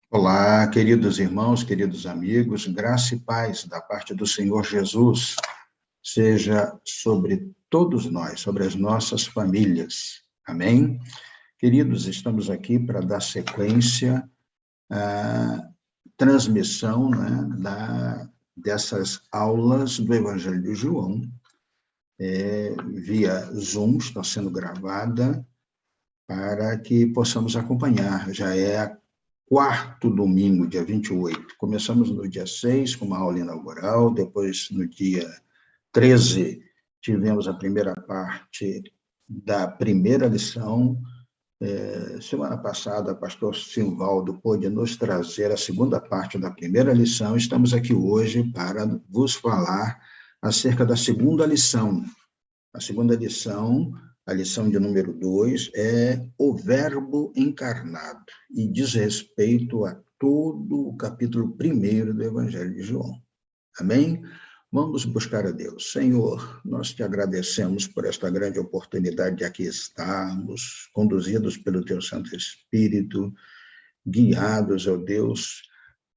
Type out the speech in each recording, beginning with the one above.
Olá, queridos irmãos, queridos amigos, graça e paz da parte do Senhor Jesus seja sobre todos nós, sobre as nossas famílias. Amém? Queridos, estamos aqui para dar sequência à transmissão, dessas aulas do Evangelho de João, via Zoom, está sendo gravada, para que possamos acompanhar. Já é a quarto domingo, dia 28. Começamos no dia 6, com uma aula inaugural, depois, no dia 13, tivemos a primeira parte da primeira lição. Semana passada, o pastor Silvaldo pôde nos trazer a segunda parte da primeira lição. Estamos aqui hoje para vos falar acerca da segunda lição. A segunda lição, a lição de número 2, é o Verbo encarnado, e diz respeito a todo o capítulo 1 do Evangelho de João. Amém? Vamos buscar a Deus. Senhor, nós te agradecemos por esta grande oportunidade de aqui estarmos, conduzidos pelo teu Santo Espírito, guiados, ó Deus,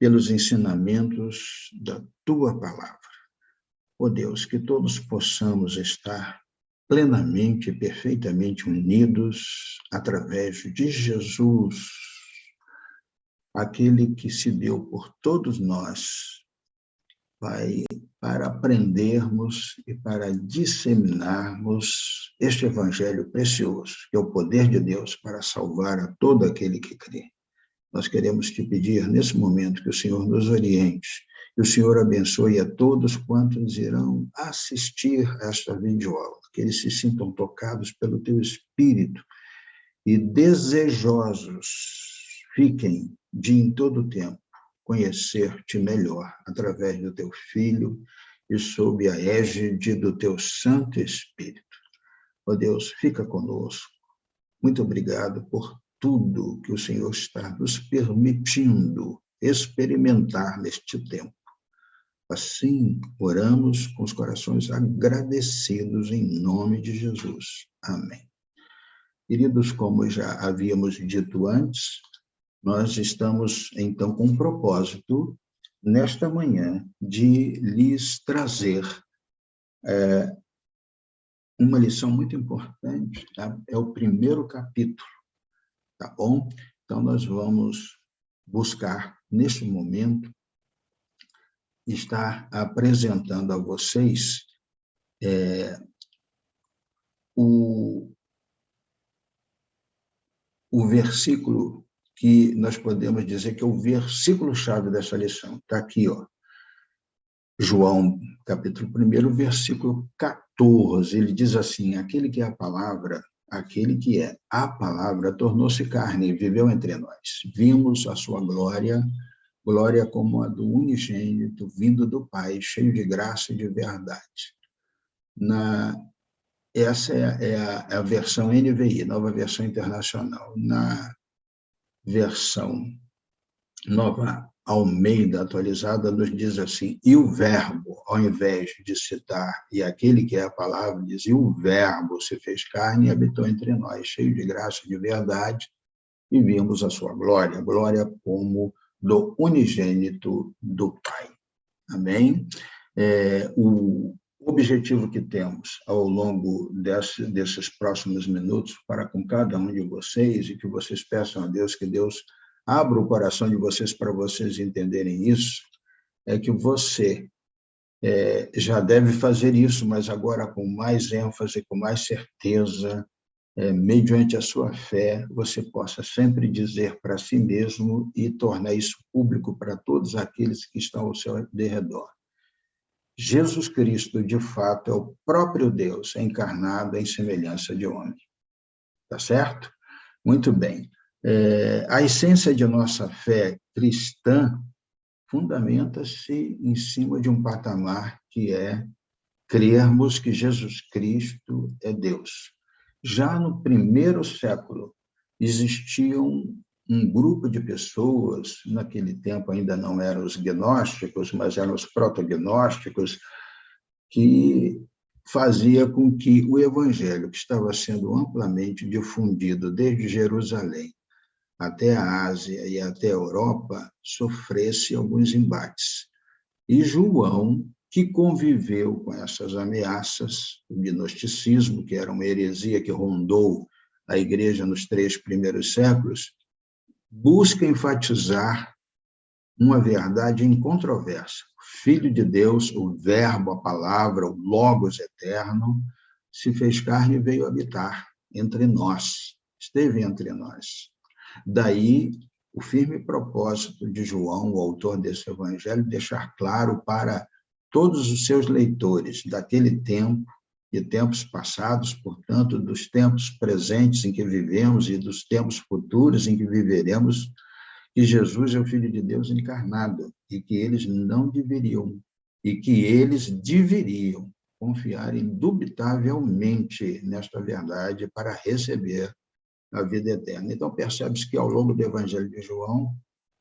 pelos ensinamentos da tua palavra. Ó Deus, que todos possamos estar plenamente e perfeitamente unidos através de Jesus, aquele que se deu por todos nós, Pai, para aprendermos e para disseminarmos este evangelho precioso, que é o poder de Deus para salvar a todo aquele que crê. Nós queremos te pedir, nesse momento, que o Senhor nos oriente, que o Senhor abençoe a todos quantos irão assistir a esta videoaula, que eles se sintam tocados pelo teu Espírito e desejosos fiquem de em todo o tempo conhecer-te melhor através do teu Filho e sob a égide do teu Santo Espírito. Ó Deus, fica conosco. Muito obrigado por tudo que o Senhor está nos permitindo experimentar neste tempo. Assim, oramos com os corações agradecidos em nome de Jesus. Amém. Queridos, como já havíamos dito antes, nós estamos, então, com o propósito, nesta manhã, de lhes trazer uma lição muito importante, tá? É o primeiro capítulo, tá bom? Então, nós vamos buscar, neste momento, estar apresentando a vocês o versículo que nós podemos dizer que é o versículo-chave dessa lição. Está aqui, ó. João, capítulo 1, versículo 14. Ele diz assim: aquele que é a palavra tornou-se carne e viveu entre nós. Vimos a sua glória, glória como a do unigênito, vindo do Pai, cheio de graça e de verdade. Essa é a versão NVI, Nova Versão Internacional. Na versão Nova Almeida atualizada, nos diz assim: e o verbo, ao invés de citar, e aquele que é a palavra, diz: e o verbo se fez carne e habitou entre nós, cheio de graça e de verdade, e vimos a sua glória, glória como do unigênito do Pai. Amém? O objetivo que temos ao longo desses próximos minutos para com cada um de vocês, e que vocês peçam a Deus que Deus abra o coração de vocês para vocês entenderem isso, é que você já deve fazer isso, mas agora com mais ênfase, com mais certeza, mediante a sua fé, você possa sempre dizer para si mesmo e tornar isso público para todos aqueles que estão ao seu derredor: Jesus Cristo, de fato, é o próprio Deus encarnado em semelhança de homem. Tá certo? Muito bem. A essência de nossa fé cristã fundamenta-se em cima de um patamar que é crermos que Jesus Cristo é Deus. Já no primeiro século, existiam um grupo de pessoas, naquele tempo ainda não eram os gnósticos, mas eram os protognósticos, que fazia com que o evangelho, que estava sendo amplamente difundido desde Jerusalém até a Ásia e até a Europa, sofresse alguns embates. E João, que conviveu com essas ameaças, o gnosticismo, que era uma heresia que rondou a igreja nos 3 primeiros séculos, busca enfatizar uma verdade incontroversa. O Filho de Deus, o Verbo, a Palavra, o Logos eterno, se fez carne e veio habitar entre nós, esteve entre nós. Daí, o firme propósito de João, o autor desse evangelho, deixar claro para todos os seus leitores daquele tempo, de tempos passados, portanto, dos tempos presentes em que vivemos e dos tempos futuros em que viveremos, que Jesus é o Filho de Deus encarnado e que eles não deveriam, e que eles deveriam confiar indubitavelmente nesta verdade para receber a vida eterna. Então, percebe-se que, ao longo do Evangelho de João,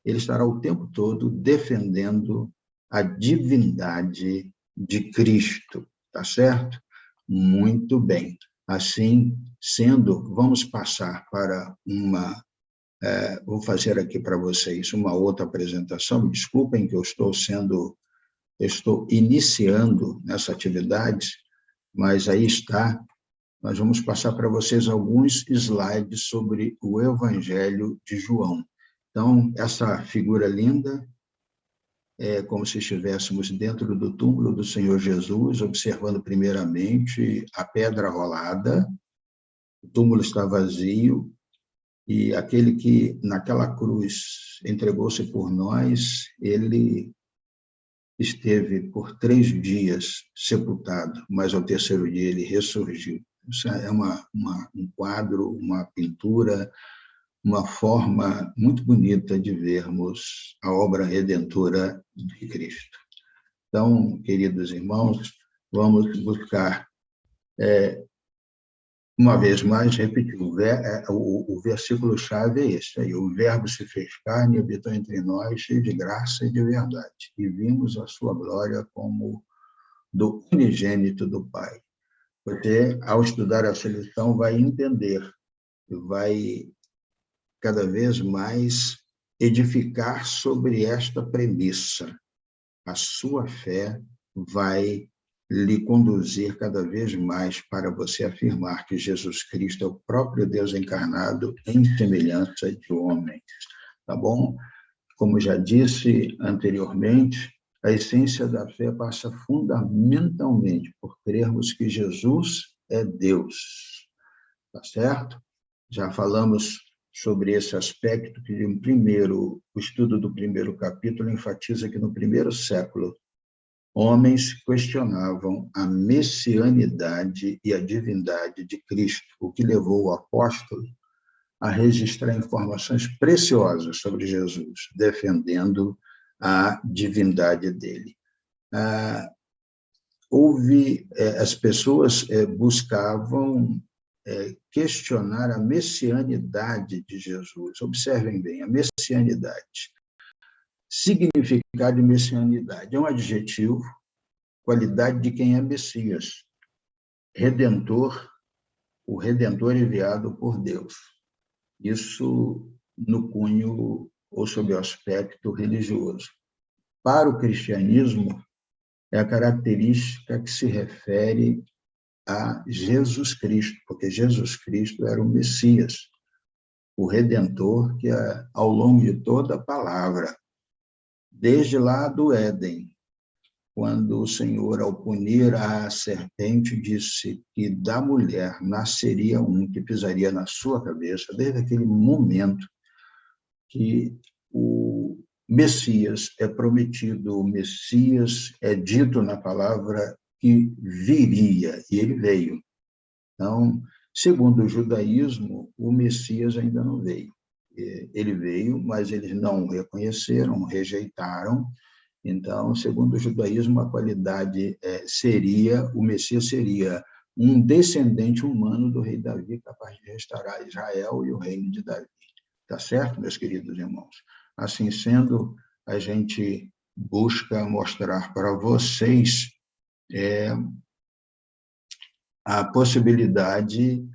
ele estará o tempo todo defendendo a divindade de Cristo, tá certo? Muito bem. Assim sendo, vamos passar para uma... vou fazer aqui para vocês uma outra apresentação. Me desculpem que eu estou iniciando nessa atividade, mas aí está. Nós vamos passar para vocês alguns slides sobre o Evangelho de João. Então, essa figura linda é como se estivéssemos dentro do túmulo do Senhor Jesus, observando primeiramente a pedra rolada, o túmulo está vazio, e aquele que naquela cruz entregou-se por nós, ele esteve por 3 dias sepultado, mas ao terceiro dia ele ressurgiu. Isso é um quadro, uma pintura, uma forma muito bonita de vermos a obra redentora de Cristo. Então, queridos irmãos, vamos buscar, uma vez mais, repetir, o versículo-chave é este aí: o Verbo se fez carne e habitou entre nós, cheio de graça e de verdade, e vimos a sua glória como do unigênito do Pai. Você, ao estudar essa lição, vai entender, vai cada vez mais edificar sobre esta premissa. A sua fé vai lhe conduzir cada vez mais para você afirmar que Jesus Cristo é o próprio Deus encarnado em semelhança de homens. Tá bom? Como já disse anteriormente, a essência da fé passa fundamentalmente por crermos que Jesus é Deus. Tá certo? Já falamos sobre esse aspecto que o estudo do primeiro capítulo enfatiza que no primeiro século homens questionavam a messianidade e a divindade de Cristo, o que levou o apóstolo a registrar informações preciosas sobre Jesus, defendendo a divindade dele. As pessoas buscavam questionar a messianidade de Jesus. Observem bem, a messianidade. Significado de messianidade é um adjetivo, qualidade de quem é Messias, redentor, o redentor enviado por Deus. Isso no cunho ou sob o aspecto religioso. Para o cristianismo, é a característica que se refere a Jesus Cristo, porque Jesus Cristo era o Messias, o Redentor, que ao longo de toda a palavra, desde lá do Éden, quando o Senhor, ao punir a serpente, disse que da mulher nasceria um que pisaria na sua cabeça, desde aquele momento que o Messias é prometido, o Messias é dito na palavra que viria, e ele veio. Então, segundo o judaísmo, o Messias ainda não veio. Ele veio, mas eles não o reconheceram, rejeitaram. Então, segundo o judaísmo, a qualidade o Messias seria um descendente humano do rei Davi, capaz de restaurar Israel e o reino de Davi. Tá certo, meus queridos irmãos? Assim sendo, a gente busca mostrar para vocês a possibilidade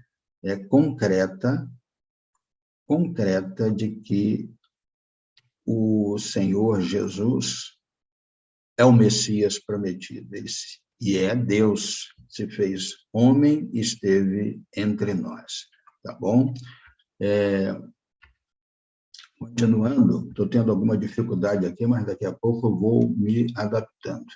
concreta concreta de que o Senhor Jesus é o Messias prometido. E é Deus, se fez homem e esteve entre nós. Tá bom? Continuando, estou tendo alguma dificuldade aqui, mas daqui a pouco eu vou me adaptando.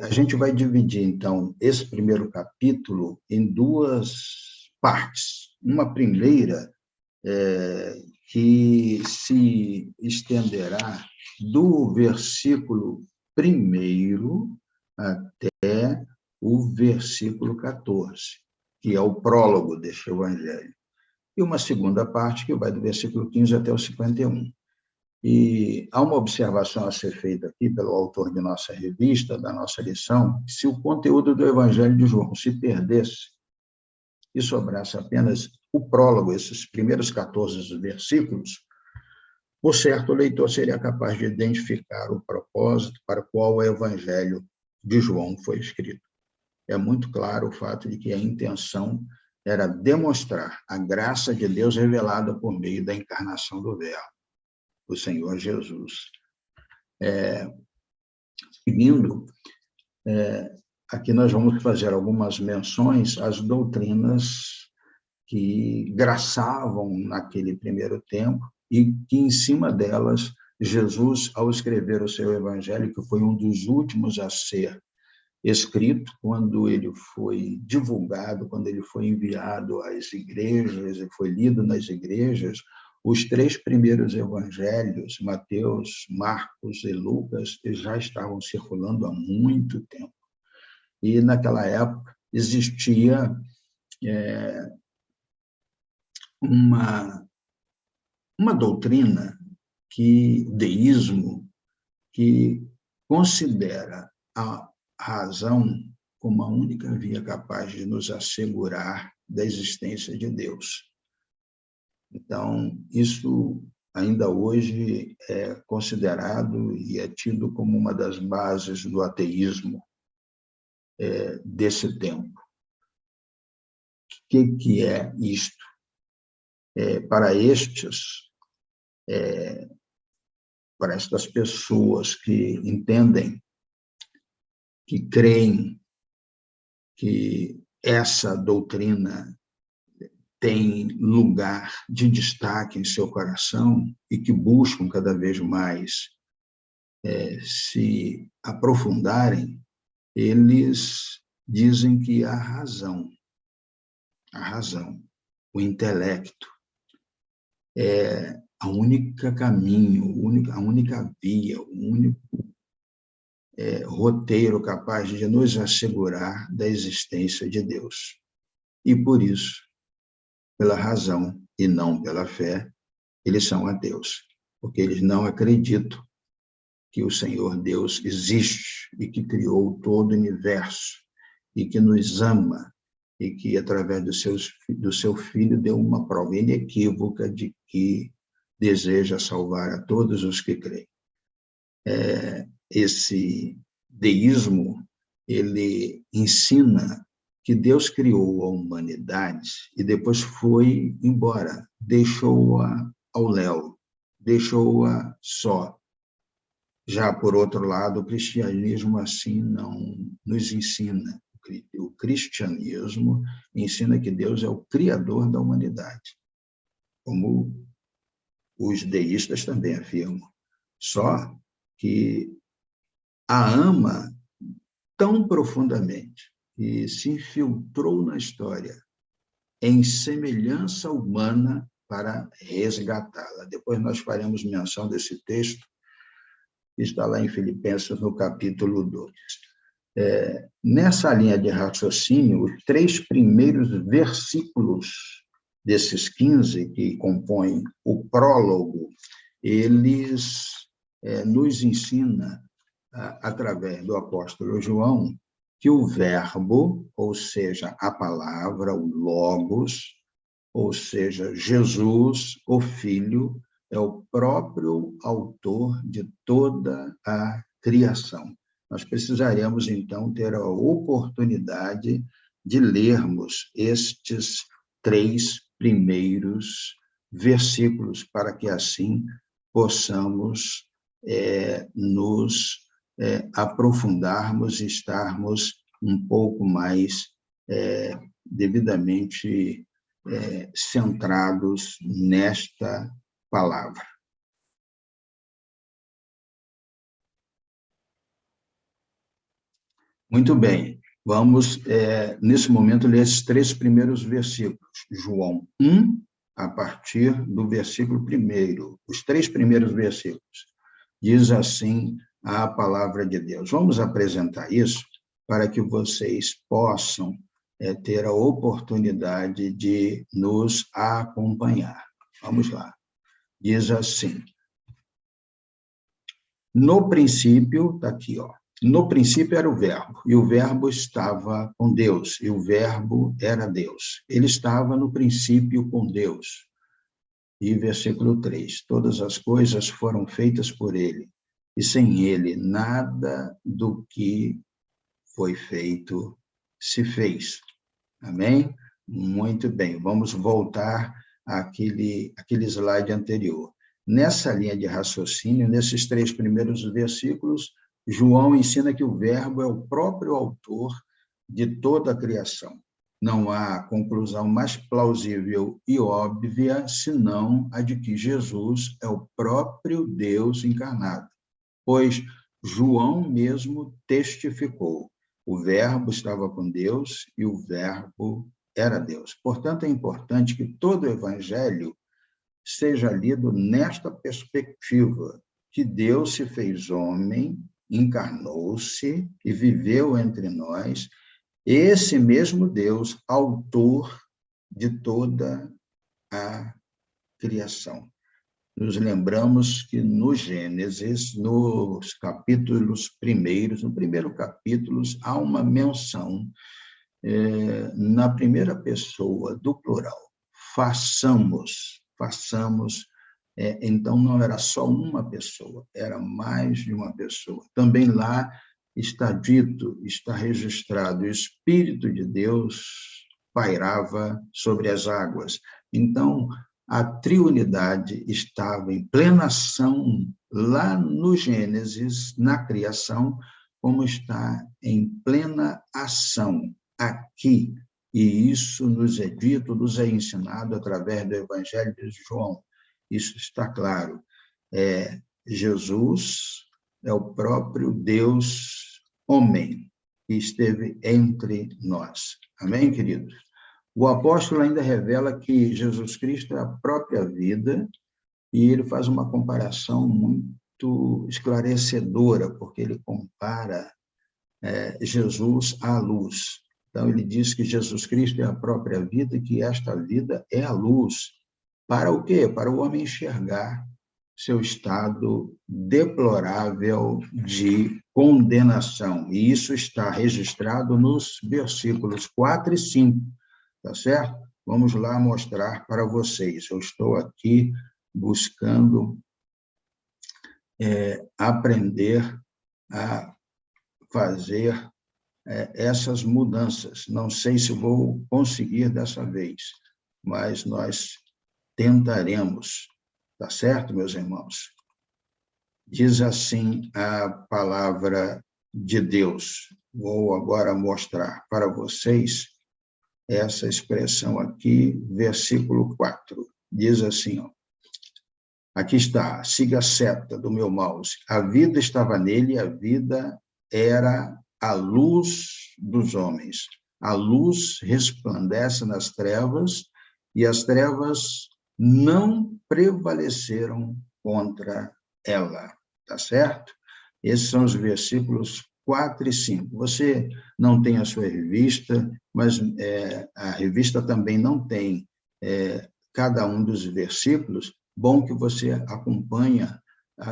A gente vai dividir, então, esse primeiro capítulo em duas partes. Uma primeira, que se estenderá do versículo 1 até o versículo 14, que é o prólogo deste evangelho. E uma segunda parte, que vai do versículo 15 até o 51. E há uma observação a ser feita aqui pelo autor de nossa revista, da nossa lição: se o conteúdo do Evangelho de João se perdesse e sobrasse apenas o prólogo, esses primeiros 14 versículos, por certo, o leitor seria capaz de identificar o propósito para o qual o Evangelho de João foi escrito. É muito claro o fato de que a intenção era demonstrar a graça de Deus revelada por meio da encarnação do Verbo, o Senhor Jesus. Seguindo, aqui nós vamos fazer algumas menções às doutrinas que graçavam naquele primeiro tempo e que, em cima delas, Jesus, ao escrever o seu evangelho, que foi um dos últimos a ser escrito, quando ele foi divulgado, quando ele foi enviado às igrejas e foi lido nas igrejas, os 3 primeiros evangelhos, Mateus, Marcos e Lucas, já estavam circulando há muito tempo. E, naquela época, existia uma doutrina, deísmo, que considera a razão como a única via capaz de nos assegurar da existência de Deus. Então, isso ainda hoje é considerado e é tido como uma das bases do ateísmo desse tempo. O que é isto? Para estas pessoas que entendem, que creem que essa doutrina tem lugar de destaque em seu coração e que buscam cada vez mais se aprofundarem, eles dizem que a razão, o intelecto, é a única caminho, a única via, o único roteiro capaz de nos assegurar da existência de Deus. E por isso, pela razão e não pela fé, eles são ateus, porque eles não acreditam que o Senhor Deus existe e que criou todo o universo e que nos ama e que, através do seu Filho, deu uma prova inequívoca de que deseja salvar a todos os que creem. Esse deísmo, ele ensina que Deus criou a humanidade e depois foi embora, deixou-a ao léu, deixou-a só. Já, por outro lado, o cristianismo assim não nos ensina. O cristianismo ensina que Deus é o criador da humanidade, como os deístas também afirmam. Só que a ama tão profundamente que se infiltrou na história em semelhança humana para resgatá-la. Depois nós faremos menção desse texto, que está lá em Filipenses, no capítulo 2. Nessa linha de raciocínio, os 3 primeiros versículos desses 15 que compõem o prólogo, eles nos ensinam, através do apóstolo João, que o verbo, ou seja, a palavra, o logos, ou seja, Jesus, o Filho, é o próprio autor de toda a criação. Nós precisaremos, então, ter a oportunidade de lermos estes 3 primeiros versículos, para que assim possamos nos aprofundarmos e estarmos um pouco mais devidamente centrados nesta palavra. Muito bem, vamos, nesse momento, ler esses 3 primeiros versículos. João 1, a partir do versículo 1, os 3 primeiros versículos. Diz assim a palavra de Deus. Vamos apresentar isso para que vocês possam ter a oportunidade de nos acompanhar. Vamos lá. Diz assim: no princípio, está aqui, ó. No princípio era o Verbo, e o Verbo estava com Deus, e o Verbo era Deus. Ele estava no princípio com Deus. E versículo 3, todas as coisas foram feitas por ele, e sem ele nada do que foi feito se fez. Amém? Muito bem, vamos voltar àquele slide anterior. Nessa linha de raciocínio, nesses 3 primeiros versículos, João ensina que o Verbo é o próprio autor de toda a criação. Não há conclusão mais plausível e óbvia senão a de que Jesus é o próprio Deus encarnado, pois João mesmo testificou: o Verbo estava com Deus e o Verbo era Deus. Portanto, é importante que todo o Evangelho seja lido nesta perspectiva, que Deus se fez homem, encarnou-se e viveu entre nós, esse mesmo Deus, autor de toda a criação. Nos lembramos que no Gênesis, nos capítulos primeiros, no primeiro capítulo, há uma menção na primeira pessoa do plural, façamos. Então, não era só uma pessoa, era mais de uma pessoa. Também lá está dito, está registrado, o Espírito de Deus pairava sobre as águas. Então, a triunidade estava em plena ação lá no Gênesis, na criação, como está em plena ação aqui. E isso nos é dito, nos é ensinado através do Evangelho de João. Isso está claro. Jesus é o próprio Deus homem que esteve entre nós. Amém, queridos? O apóstolo ainda revela que Jesus Cristo é a própria vida, e ele faz uma comparação muito esclarecedora, porque ele compara Jesus à luz. Então, ele diz que Jesus Cristo é a própria vida e que esta vida é a luz. Para o quê? Para o homem enxergar seu estado deplorável de condenação. E isso está registrado nos versículos 4 e 5. Tá certo? Vamos lá mostrar para vocês. Eu estou aqui buscando aprender a fazer essas mudanças. Não sei se vou conseguir dessa vez, mas nós tentaremos. Tá certo, meus irmãos? Diz assim a palavra de Deus. Vou agora mostrar para vocês essa expressão aqui, versículo 4. Diz assim, ó, aqui está, siga a seta do meu mouse. A vida estava nele, a vida era a luz dos homens. A luz resplandece nas trevas, e as trevas não prevaleceram contra ela. Tá certo? Esses são os versículos 4 e 5. Você não tem a sua revista, mas a revista também não tem cada um dos versículos. Bom que você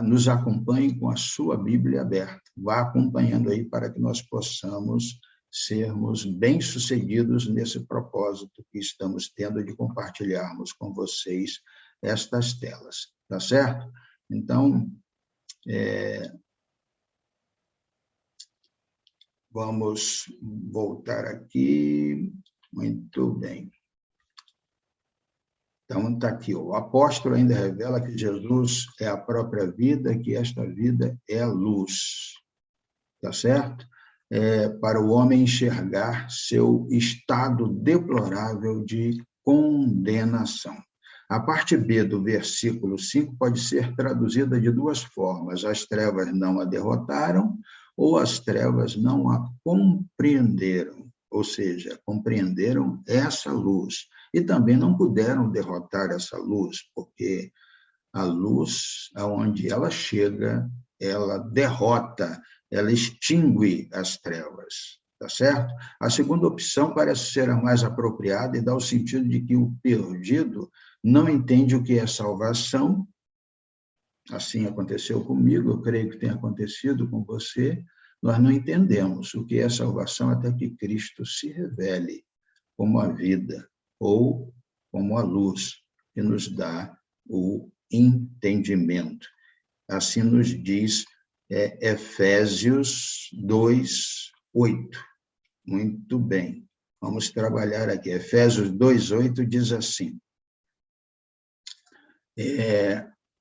nos acompanhe com a sua Bíblia aberta. Vá acompanhando aí para que nós possamos sermos bem-sucedidos nesse propósito que estamos tendo de compartilharmos com vocês estas telas. Tá certo? Então, vamos voltar aqui. Muito bem. Então, está aqui, o apóstolo ainda revela que Jesus é a própria vida, que esta vida é a luz, tá certo? Para o homem enxergar seu estado deplorável de condenação. A parte B do versículo 5 pode ser traduzida de duas formas: as trevas não a derrotaram ou as trevas não a compreenderam, ou seja, compreenderam essa luz e também não puderam derrotar essa luz, porque a luz, aonde ela chega, ela derrota, ela extingue as trevas, tá certo? A segunda opção parece ser a mais apropriada e dá o sentido de que o perdido não entende o que é salvação. Assim aconteceu comigo, eu creio que tenha acontecido com você. Nós não entendemos o que é salvação até que Cristo se revele como a vida ou como a luz que nos dá o entendimento. Assim nos diz Efésios 2:8. Muito bem. Vamos trabalhar aqui. Efésios 2:8 diz assim: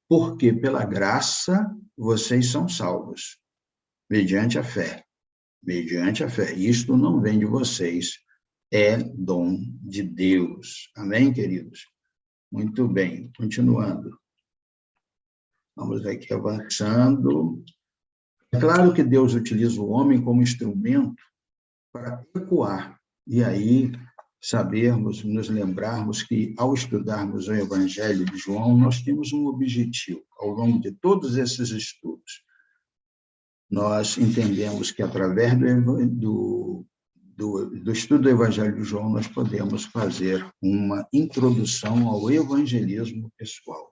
porque pela graça vocês são salvos, mediante a fé. Mediante a fé. Isto não vem de vocês, é dom de Deus. Amém, queridos? Muito bem. Continuando. Vamos aqui avançando. É claro que Deus utiliza o homem como instrumento para ecoar. E aí, sabermos, nos lembrarmos que, ao estudarmos o Evangelho de João, nós temos um objetivo. Ao longo de todos esses estudos, nós entendemos que, através do estudo do Evangelho de João, nós podemos fazer uma introdução ao evangelismo pessoal.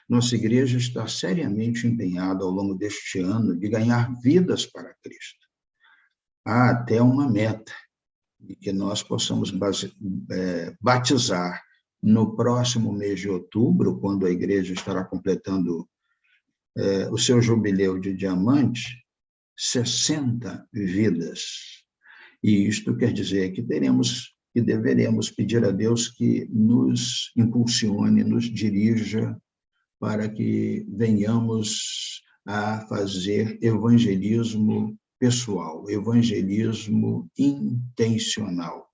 Nossa igreja está seriamente empenhada, ao longo deste ano, de ganhar vidas para Cristo. Há até uma meta, de que nós possamos batizar no próximo mês de outubro, quando a igreja estará completando o seu jubileu de diamante, 60 vidas. E isto quer dizer que deveremos pedir a Deus que nos impulsione, nos dirija, para que venhamos a fazer evangelismo pessoal, evangelismo intencional.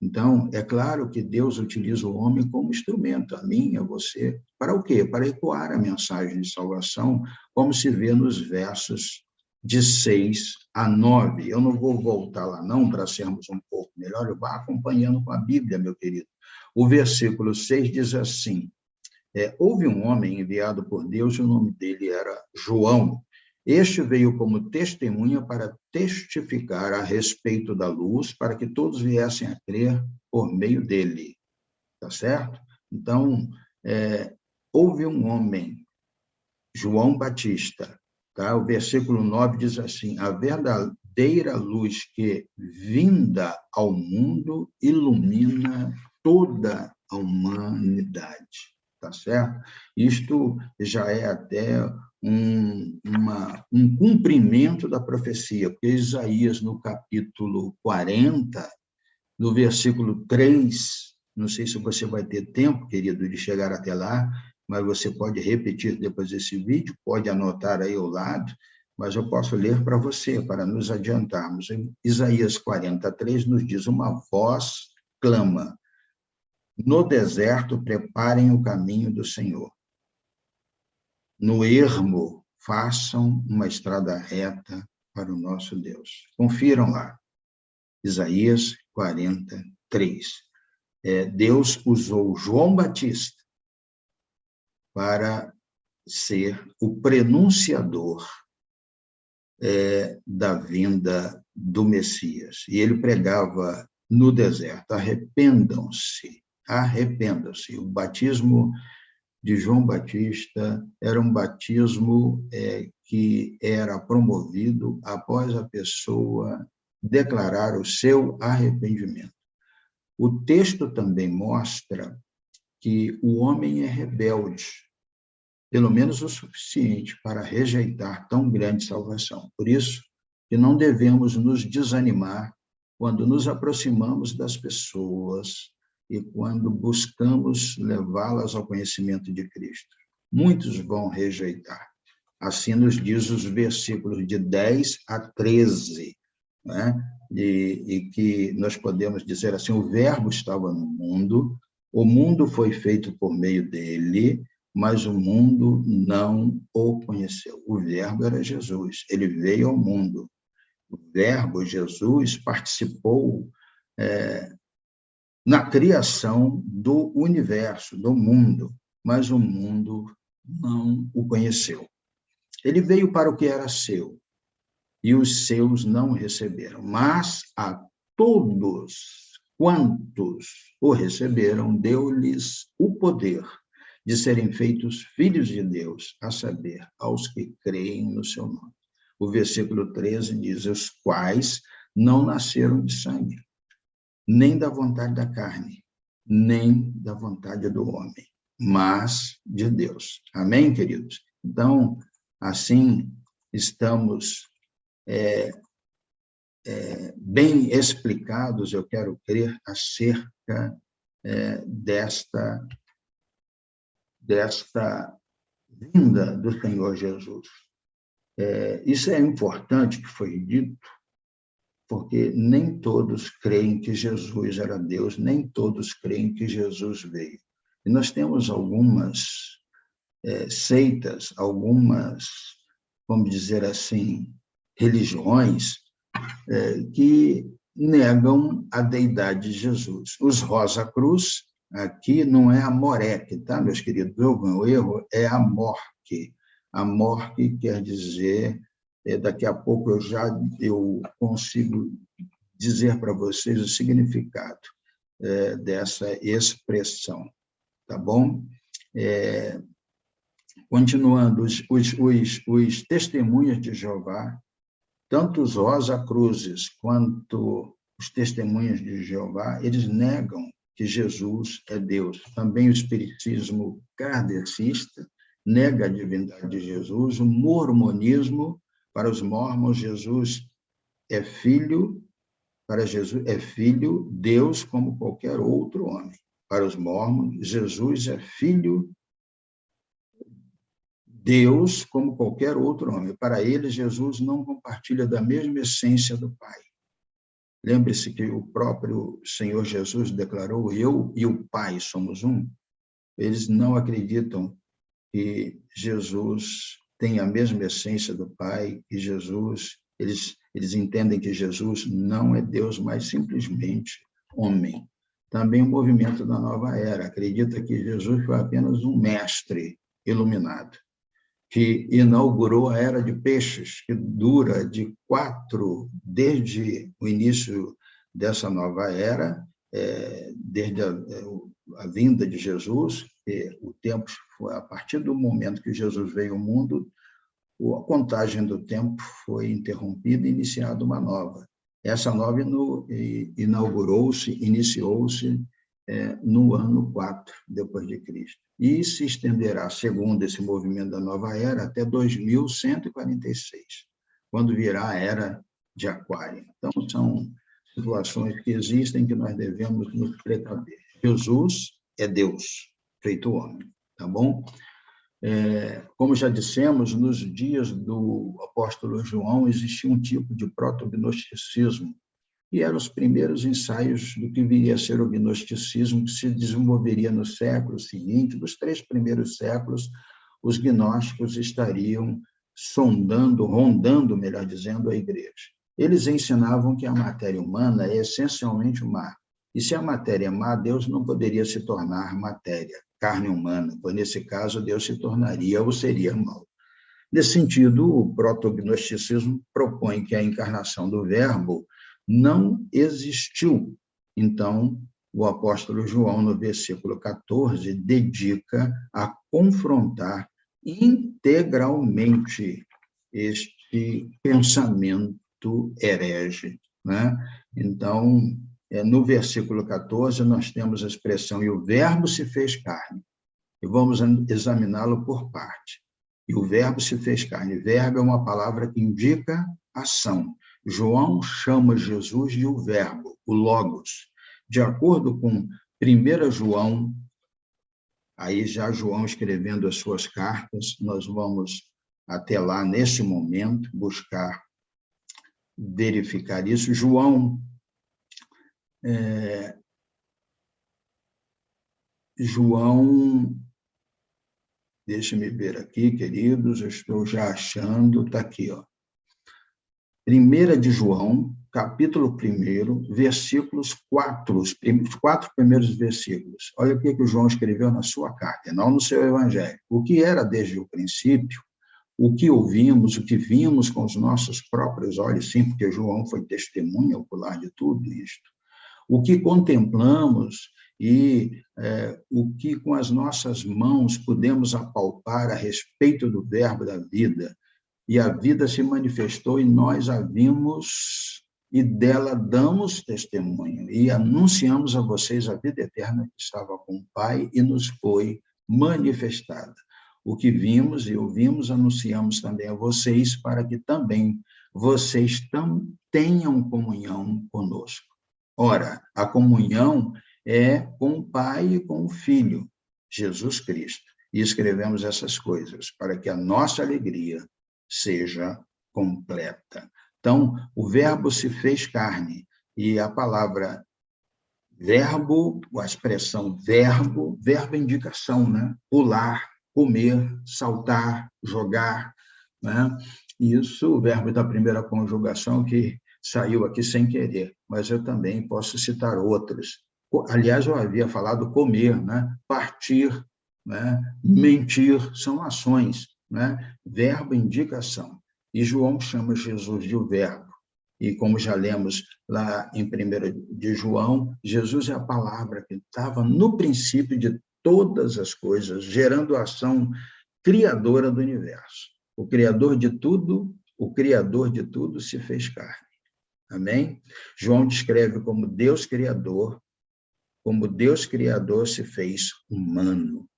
Então, é claro que Deus utiliza o homem como instrumento, a mim, a você, para o quê? Para ecoar a mensagem de salvação, como se vê nos versos de 6 a 9. Eu não vou voltar lá não, para sermos um pouco melhor, eu vou acompanhando com a Bíblia, meu querido. O versículo 6 diz assim: houve um homem enviado por Deus, e o nome dele era João. Este veio como testemunha para testificar a respeito da luz, para que todos viessem a crer por meio dele. Tá certo? Então, houve um homem, João Batista, tá? O versículo 9 diz assim: a verdadeira luz que, vinda ao mundo, ilumina toda a humanidade. Tá certo? Isto já é até um cumprimento da profecia, porque Isaías, no capítulo 40, no versículo 3, não sei se você vai ter tempo, querido, de chegar até lá, mas você pode repetir depois desse vídeo, pode anotar aí ao lado, mas eu posso ler para você, para nos adiantarmos. Em Isaías 43 nos diz: uma voz clama, no deserto preparem o caminho do Senhor. No ermo façam uma estrada reta para o nosso Deus. Confiram lá. Isaías 43. Deus usou João Batista para ser o prenunciador da vinda do Messias. E ele pregava no deserto: arrependam-se. Arrependam-se. O batismo de João Batista era um batismo que era promovido após a pessoa declarar o seu arrependimento. O texto também mostra que o homem é rebelde, pelo menos o suficiente para rejeitar tão grande salvação. Por isso que não devemos nos desanimar quando nos aproximamos das pessoas e quando buscamos levá-las ao conhecimento de Cristo. Muitos vão rejeitar. Assim nos diz os versículos de 10 a 13, né? E que nós podemos dizer assim, o Verbo estava no mundo, o mundo foi feito por meio dele, mas o mundo não o conheceu. O Verbo era Jesus, ele veio ao mundo. O Verbo, Jesus, participou na criação do universo, do mundo, mas o mundo não o conheceu. Ele veio para o que era seu, e os seus não receberam. Mas a todos quantos o receberam, deu-lhes o poder de serem feitos filhos de Deus, a saber, aos que creem no seu nome. O versículo 13 diz, os quais não nasceram de sangue, nem da vontade da carne, nem da vontade do homem, mas de Deus. Amém, queridos? Então, assim, estamos bem explicados, eu quero crer, acerca desta vinda do Senhor Jesus. Isso é importante que foi dito, porque nem todos creem que Jesus era Deus, nem todos creem que Jesus veio. E nós temos algumas seitas, algumas, vamos dizer assim, religiões que negam a deidade de Jesus. Os Rosa Cruz, aqui não é a Moreque, tá, meus queridos? O erro é a Morque. A Morque quer dizer, daqui a pouco eu consigo dizer para vocês o significado dessa expressão, tá bom? Continuando, os testemunhas de Jeová, tanto os Rosa Cruzes quanto os testemunhas de Jeová, eles negam que Jesus é Deus. Também o espiritismo kardecista nega a divindade de Jesus. O mormonismo, para os mormons, Jesus é filho, para Jesus é filho, Deus como qualquer outro homem. Para os mormons, Jesus é filho, Deus como qualquer outro homem. Para eles, Jesus não compartilha da mesma essência do Pai. Lembre-se que o próprio Senhor Jesus declarou, eu e o Pai somos um. Eles não acreditam que Jesus tem a mesma essência do Pai, e Jesus, eles entendem que Jesus não é Deus, mas simplesmente homem. Também o movimento da Nova Era acredita que Jesus foi apenas um mestre iluminado, que inaugurou a Era de Peixes, que dura desde o início dessa nova era, desde a vinda de Jesus, o tempo foi, a partir do momento que Jesus veio ao mundo, a contagem do tempo foi interrompida e iniciada uma nova. Essa nova iniciou-se no ano 4 depois de Cristo, e se estenderá, segundo esse movimento da nova era, até 2146, quando virá a era de Aquário. Então, são situações que existem que nós devemos nos precaver. Jesus é Deus, feito homem, tá bom? Como já dissemos, nos dias do apóstolo João, existia um tipo de proto-gnosticismo, e eram os primeiros ensaios do que viria a ser o gnosticismo, que se desenvolveria no século seguinte. Dos 3 primeiros séculos, os gnósticos estariam rondando, melhor dizendo, a igreja. Eles ensinavam que a matéria humana é essencialmente má, e se a matéria é má, Deus não poderia se tornar matéria, carne humana, pois nesse caso Deus se tornaria ou seria mau. Nesse sentido, o proto-gnosticismo propõe que a encarnação do Verbo não existiu. Então, o apóstolo João, no versículo 14, dedica a confrontar integralmente este pensamento herege, né? Então, no versículo 14, nós temos a expressão, e o Verbo se fez carne. E vamos examiná-lo por parte. E o Verbo se fez carne. Verbo é uma palavra que indica ação. João chama Jesus de o Verbo, o Logos. De acordo com 1 João, aí já João escrevendo as suas cartas, nós vamos até lá, nesse momento, buscar verificar isso. João, deixa-me ver aqui, queridos, eu estou já achando, está aqui, ó. 1 de João, capítulo 1, versículos 4, os 4 primeiros versículos. Olha o que o João escreveu na sua carta, não no seu evangelho. O que era desde o princípio, o que ouvimos, o que vimos com os nossos próprios olhos, sim, porque João foi testemunha ocular de tudo isto. O que contemplamos e o que com as nossas mãos podemos apalpar a respeito do verbo da vida. E a vida se manifestou e nós a vimos e dela damos testemunho. E anunciamos a vocês a vida eterna que estava com o Pai e nos foi manifestada. O que vimos e ouvimos, anunciamos também a vocês, para que também vocês tenham comunhão conosco. Ora, a comunhão é com o Pai e com o Filho, Jesus Cristo. E escrevemos essas coisas para que a nossa alegria seja completa. Então, o verbo se fez carne, e a palavra verbo, a expressão verbo é indicação, né? Pular, comer, saltar, jogar, né? Isso, o verbo da primeira conjugação, que saiu aqui sem querer, mas eu também posso citar outros. Aliás, eu havia falado comer, né? Partir, né? Mentir, são ações, né? Verbo, indicação. E João chama Jesus de o verbo. E como já lemos lá em 1 de João, Jesus é a palavra que estava no princípio de todas as coisas, gerando a ação criadora do universo. O Criador de tudo se fez carne. Amém? João descreve como Deus Criador se fez humano.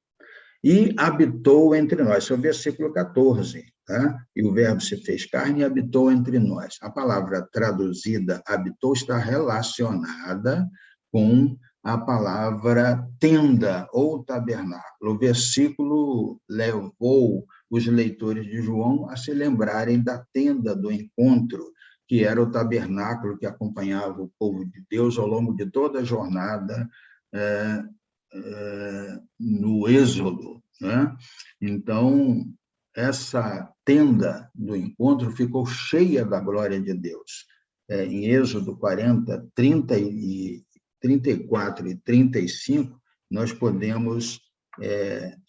E habitou entre nós. Esse é o versículo 14. Tá? E o verbo se fez carne e habitou entre nós. A palavra traduzida habitou está relacionada com a palavra tenda ou tabernáculo. O versículo levou os leitores de João a se lembrarem da tenda do encontro, que era o tabernáculo que acompanhava o povo de Deus ao longo de toda a jornada no Êxodo, né? Então, essa tenda do encontro ficou cheia da glória de Deus. Em Êxodo 40, 34 e 35, nós podemos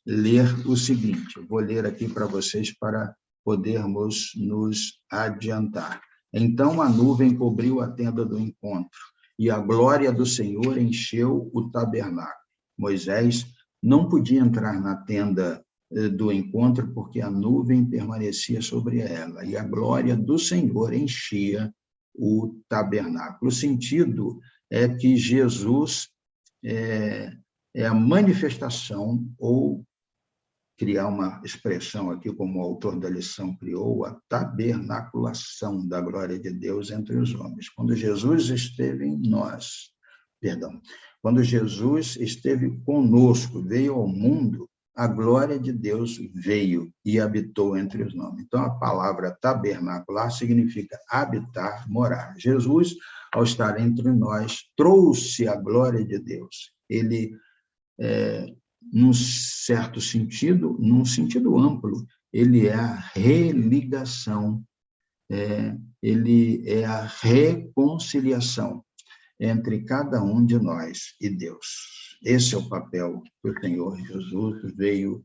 ler o seguinte, eu vou ler aqui para vocês para podermos nos adiantar. Então a nuvem cobriu a tenda do encontro, e a glória do Senhor encheu o tabernáculo. Moisés não podia entrar na tenda do encontro porque a nuvem permanecia sobre ela e a glória do Senhor enchia o tabernáculo. O sentido é que Jesus é a manifestação, ou criar uma expressão aqui, como o autor da lição criou, a tabernaculação da glória de Deus entre os homens. Quando Jesus esteve em nós, quando Jesus esteve conosco, veio ao mundo, a glória de Deus veio e habitou entre os homens. Então, a palavra tabernacular significa habitar, morar. Jesus, ao estar entre nós, trouxe a glória de Deus. Ele, num certo sentido, num sentido amplo, ele é a religação, ele é a reconciliação entre cada um de nós e Deus. Esse é o papel que o Senhor Jesus veio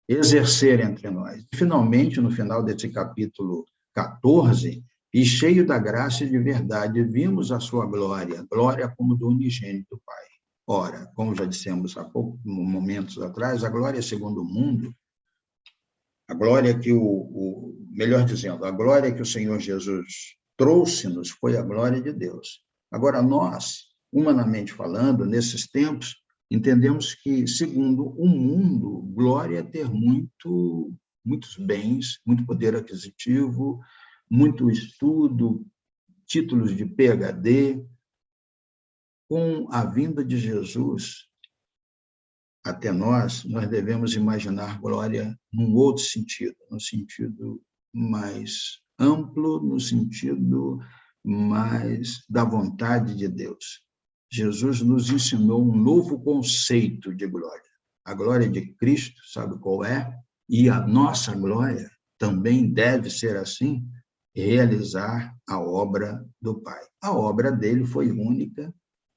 exercer entre nós. E, finalmente, no final desse capítulo 14, e cheio da graça e de verdade, vimos a sua glória, glória como do unigênito Pai. Ora, como já dissemos há poucos momentos atrás, a glória segundo o mundo, a glória que melhor dizendo, a glória que o Senhor Jesus trouxe-nos foi a glória de Deus. Agora, nós, humanamente falando, nesses tempos, entendemos que, segundo o mundo, glória é ter muitos bens, muito poder aquisitivo, muito estudo, títulos de PhD, com a vinda de Jesus até nós devemos imaginar glória num outro sentido, no sentido mais amplo, no sentido mais da vontade de Deus. Jesus nos ensinou um novo conceito de glória. A glória de Cristo, sabe qual é? E a nossa glória também deve ser assim, realizar a obra do Pai. A obra dele foi única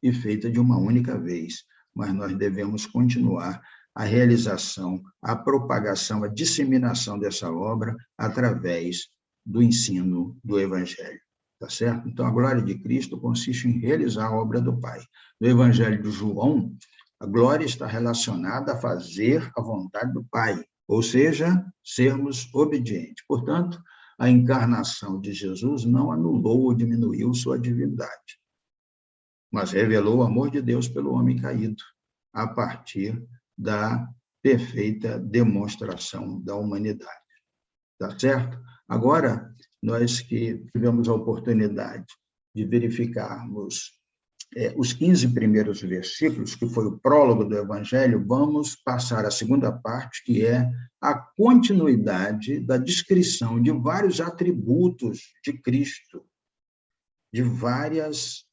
e feita de uma única vez, mas nós devemos continuar a realização, a propagação, a disseminação dessa obra através do ensino do Evangelho. Tá certo? Então, a glória de Cristo consiste em realizar a obra do Pai. No Evangelho de João, a glória está relacionada a fazer a vontade do Pai, ou seja, sermos obedientes. Portanto, a encarnação de Jesus não anulou ou diminuiu sua divindade, mas revelou o amor de Deus pelo homem caído, a partir da perfeita demonstração da humanidade. Tá certo? Agora, nós que tivemos a oportunidade de verificarmos os 15 primeiros versículos, que foi o prólogo do Evangelho, vamos passar à segunda parte, que é a continuidade da descrição de vários atributos de Cristo, de várias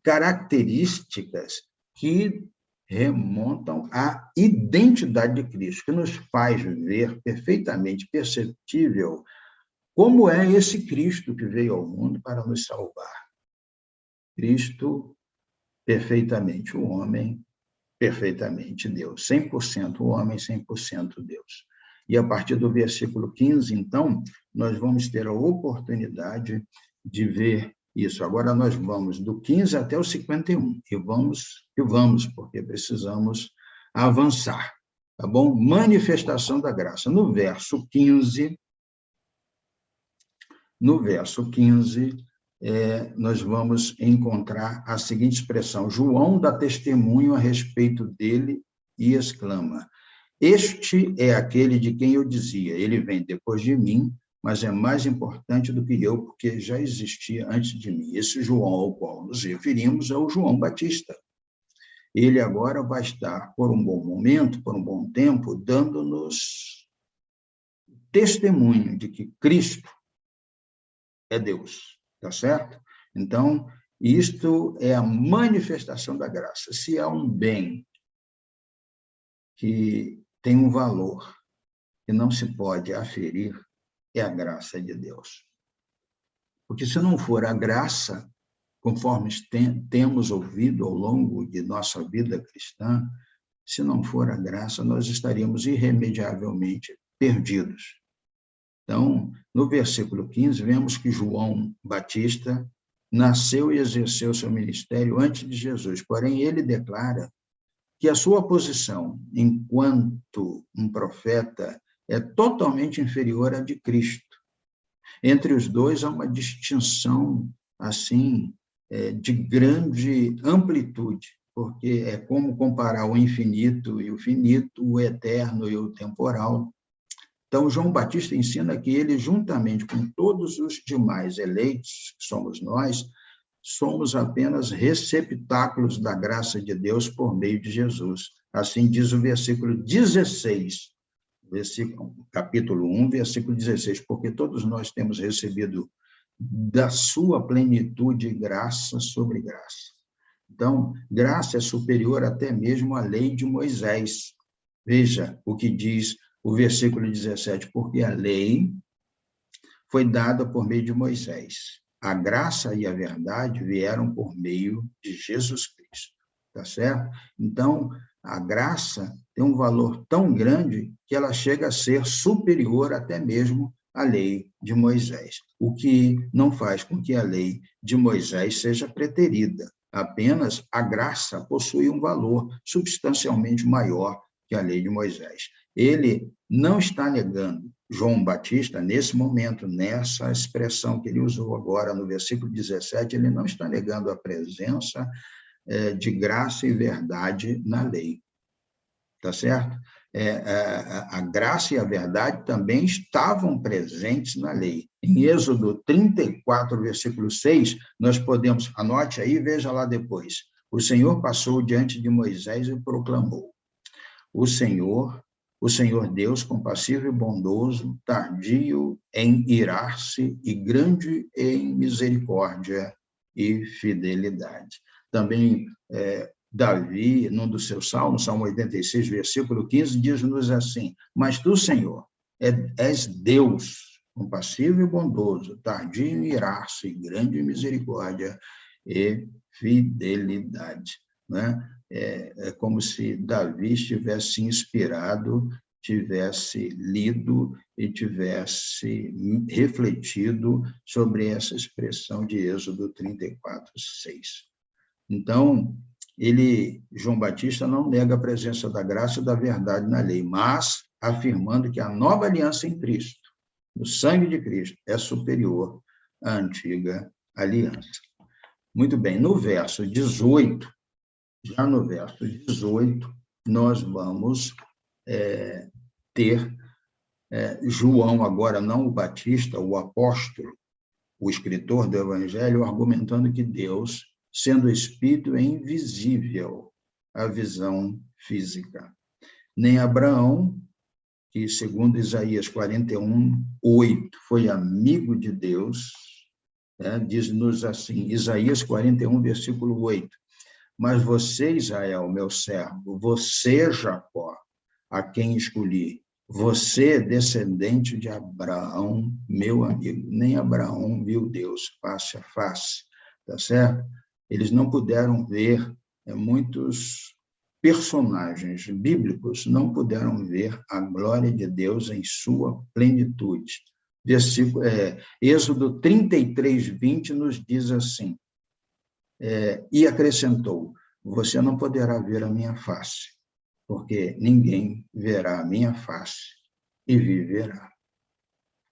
características que remontam à identidade de Cristo, que nos faz ver perfeitamente perceptível como é esse Cristo que veio ao mundo para nos salvar. Cristo, perfeitamente o homem, perfeitamente Deus, 100% homem, 100% Deus. E a partir do versículo 15, então, nós vamos ter a oportunidade de ver isso. Agora nós vamos do 15 até o 51, e vamos, porque precisamos avançar, tá bom? Manifestação da graça. No verso 15, nós vamos encontrar a seguinte expressão: João dá testemunho a respeito dele e exclama: este é aquele de quem eu dizia, ele vem depois de mim, mas é mais importante do que eu, porque já existia antes de mim. Esse João ao qual nos referimos é o João Batista. Ele agora vai estar, por um bom momento, por um bom tempo, dando-nos testemunho de que Cristo é Deus, tá certo? Então, isto é a manifestação da graça. Se há um bem que tem um valor que não se pode aferir, é a graça de Deus. Porque se não for a graça, conforme temos ouvido ao longo de nossa vida cristã, se não for a graça, nós estaríamos irremediavelmente perdidos. Então, no versículo 15, vemos que João Batista nasceu e exerceu seu ministério antes de Jesus, porém ele declara que a sua posição enquanto um profeta é totalmente inferior à de Cristo. Entre os dois há uma distinção assim de grande amplitude, porque é como comparar o infinito e o finito, o eterno e o temporal. Então, João Batista ensina que ele, juntamente com todos os demais eleitos, que somos nós, somos apenas receptáculos da graça de Deus por meio de Jesus. Assim diz o versículo 16, capítulo 1, versículo 16, porque todos nós temos recebido da sua plenitude graça sobre graça. Então, graça é superior até mesmo à lei de Moisés. Veja o que diz o versículo 17, porque a lei foi dada por meio de Moisés. A graça e a verdade vieram por meio de Jesus Cristo, tá certo? Então, a graça tem um valor tão grande que ela chega a ser superior até mesmo à lei de Moisés, o que não faz com que a lei de Moisés seja preterida. Apenas a graça possui um valor substancialmente maior que a lei de Moisés. Ele não está negando, João Batista, nesse momento, nessa expressão que ele usou agora no versículo 17, ele não está negando a presença de graça e verdade na lei, tá certo? a graça e a verdade também estavam presentes na lei. Em Êxodo 34, versículo 6, nós podemos, anote aí e veja lá depois. O Senhor passou diante de Moisés e proclamou: o Senhor Deus, compassivo e bondoso, tardio em irar-se e grande em misericórdia e fidelidade. Também Davi, num dos seus salmos, Salmo 86, versículo 15, diz-nos assim: mas tu, Senhor, és Deus, compassivo e bondoso, tardio em irar-se, grande em misericórdia e fidelidade. Né? É como se Davi estivesse inspirado, tivesse lido e tivesse refletido sobre essa expressão de Êxodo 34, 6. Então, João Batista não nega a presença da graça e da verdade na lei, mas afirmando que a nova aliança em Cristo, no sangue de Cristo, é superior à antiga aliança. Muito bem, no verso 18, já no verso 18, nós vamos ter João, agora não o Batista, o apóstolo, o escritor do Evangelho, argumentando que Deus, sendo Espírito, é invisível à visão física. Nem Abraão, que, segundo Isaías 41, 8, foi amigo de Deus, diz-nos assim, Isaías 41, versículo 8, mas você, Israel, meu servo, você, Jacó, a quem escolhi, você, descendente de Abraão, meu amigo, nem Abraão viu Deus face a face, tá certo? Eles não puderam ver, muitos personagens bíblicos não puderam ver a glória de Deus em sua plenitude. Êxodo 33, 20 nos diz assim, e acrescentou, você não poderá ver a minha face, porque ninguém verá a minha face e viverá.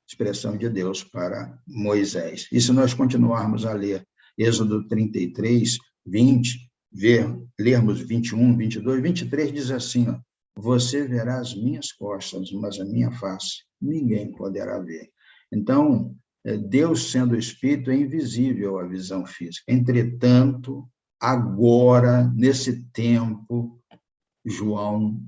Expressão de Deus para Moisés. E se nós continuarmos a ler Êxodo 33, 20, lermos 21, 22, 23, diz assim, ó, você verá as minhas costas, mas a minha face ninguém poderá ver. Então, Deus, sendo Espírito, é invisível à visão física. Entretanto, agora, nesse tempo, João,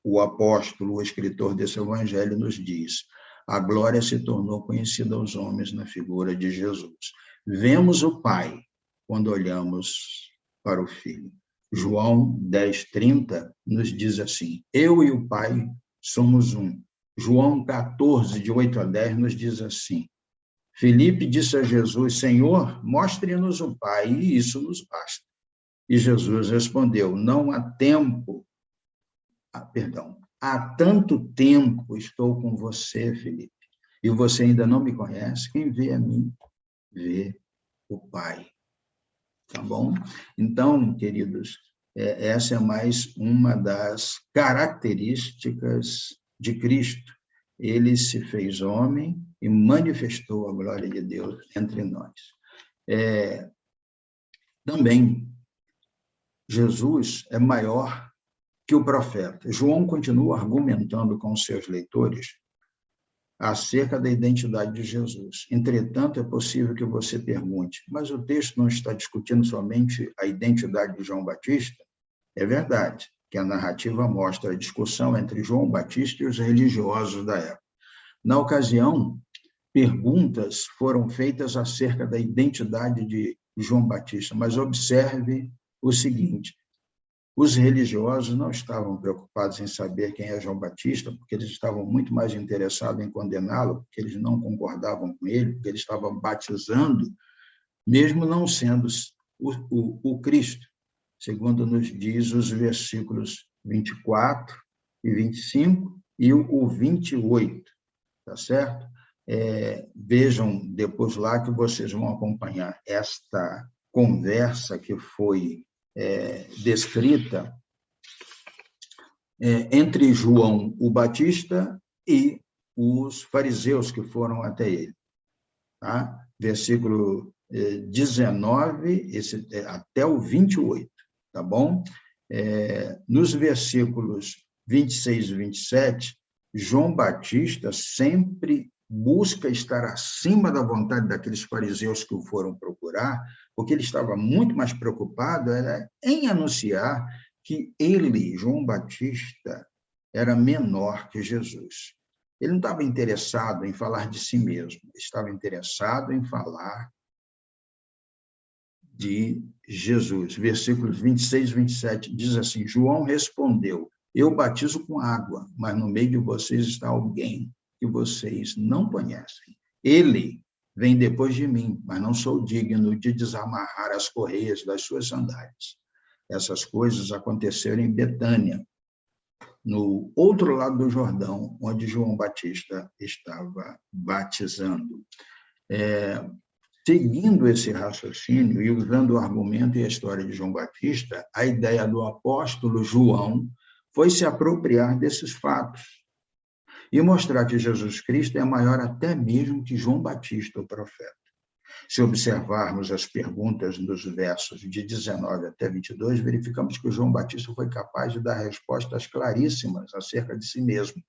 o apóstolo, o escritor desse evangelho, nos diz, a glória se tornou conhecida aos homens na figura de Jesus. Vemos o Pai quando olhamos para o Filho. João 10, 30 nos diz assim, eu e o Pai somos um. João 14, de 8 a 10, nos diz assim, Filipe disse a Jesus, Senhor, mostre-nos o Pai, e isso nos basta. E Jesus respondeu, não há tempo, há tanto tempo estou com você, Filipe, e você ainda não me conhece, quem vê a mim, vê o Pai. Tá bom? Então, queridos, essa é mais uma das características de Cristo. Ele se fez homem e manifestou a glória de Deus entre nós. Também, Jesus é maior que o profeta. João continua argumentando com os seus leitores acerca da identidade de Jesus. Entretanto, é possível que você pergunte, mas o texto não está discutindo somente a identidade de João Batista? É verdade que a narrativa mostra a discussão entre João Batista e os religiosos da época. Na ocasião, perguntas foram feitas acerca da identidade de João Batista, mas observe o seguinte, os religiosos não estavam preocupados em saber quem é João Batista, porque eles estavam muito mais interessados em condená-lo, porque eles não concordavam com ele, porque ele estava batizando, mesmo não sendo o Cristo, segundo nos diz os versículos 24 e 25 e o 28, tá certo? Vejam depois lá que vocês vão acompanhar esta conversa que foi descrita entre João o Batista e os fariseus que foram até ele. Tá? Versículo 19 até o 28, tá bom? Nos versículos 26 e 27, João Batista sempre busca estar acima da vontade daqueles fariseus que o foram procurar, porque ele estava muito mais preocupado em anunciar que ele, João Batista, era menor que Jesus. Ele não estava interessado em falar de si mesmo, estava interessado em falar de Jesus. Versículos 26 e 27 diz assim: João respondeu: eu batizo com água, mas no meio de vocês está alguém que vocês não conhecem. Ele vem depois de mim, mas não sou digno de desamarrar as correias das suas sandálias. Essas coisas aconteceram em Betânia, no outro lado do Jordão, onde João Batista estava batizando. Seguindo esse raciocínio e usando o argumento e a história de João Batista, a ideia do apóstolo João foi se apropriar desses fatos e mostrar que Jesus Cristo é maior até mesmo que João Batista, o profeta. Se observarmos as perguntas dos versos de 19 até 22, verificamos que João Batista foi capaz de dar respostas claríssimas acerca de si mesmo,